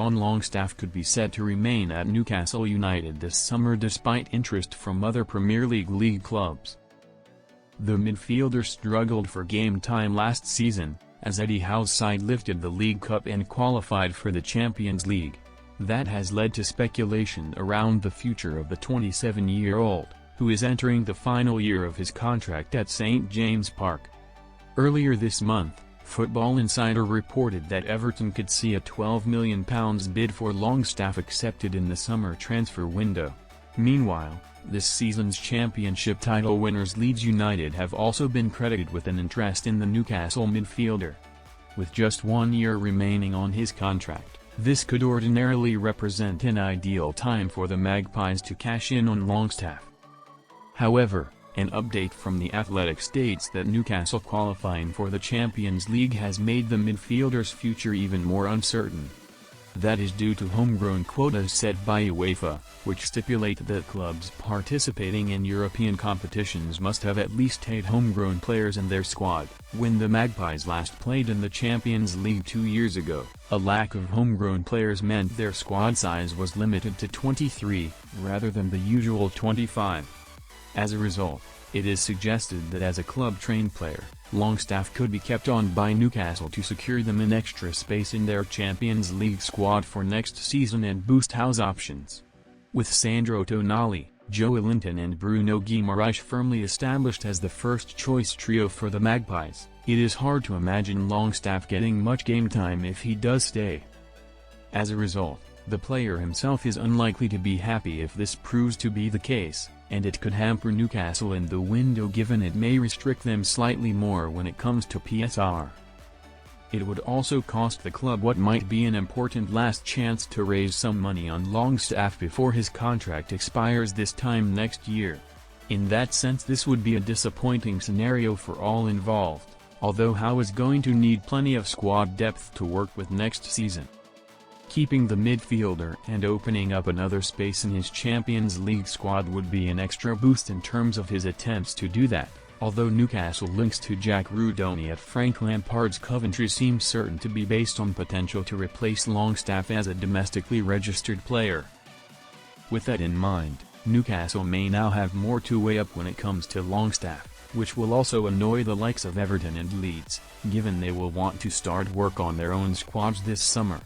Sean Longstaff could be set to remain at Newcastle United this summer despite interest from other Premier League clubs. The midfielder struggled for game time last season, as Eddie Howe's side lifted the League Cup and qualified for the Champions League. That has led to speculation around the future of the 27-year-old, who is entering the final year of his contract at St James Park. Earlier this month, Football Insider reported that Everton could see a £12 million bid for Longstaff accepted in the summer transfer window. Meanwhile, this season's championship title winners Leeds United have also been credited with an interest in the Newcastle midfielder. With just 1 year remaining on his contract, this could ordinarily represent an ideal time for the Magpies to cash in on Longstaff. However, an update from The Athletic states that Newcastle qualifying for the Champions League has made the midfielder's future even more uncertain. That is due to homegrown quotas set by UEFA, which stipulate that clubs participating in European competitions must have at least 8 homegrown players in their squad. When the Magpies last played in the Champions League 2 years ago, a lack of homegrown players meant their squad size was limited to 23, rather than the usual 25. As a result, it is suggested that as a club-trained player, Longstaff could be kept on by Newcastle to secure them an extra space in their Champions League squad for next season and boost Howe's options. With Sandro Tonali, Joe Linton and Bruno Guimaraes firmly established as the first-choice trio for the Magpies, it is hard to imagine Longstaff getting much game time if he does stay. As a result, the player himself is unlikely to be happy if this proves to be the case, and it could hamper Newcastle in the window given it may restrict them slightly more when it comes to PSR. It would also cost the club what might be an important last chance to raise some money on Longstaff before his contract expires this time next year. In that sense, this would be a disappointing scenario for all involved, although Howe is going to need plenty of squad depth to work with next season. Keeping the midfielder and opening up another space in his Champions League squad would be an extra boost in terms of his attempts to do that, although Newcastle links to Jack Rudoni at Frank Lampard's Coventry seem certain to be based on potential to replace Longstaff as a domestically registered player. With that in mind, Newcastle may now have more to weigh up when it comes to Longstaff, which will also annoy the likes of Everton and Leeds, given they will want to start work on their own squads this summer.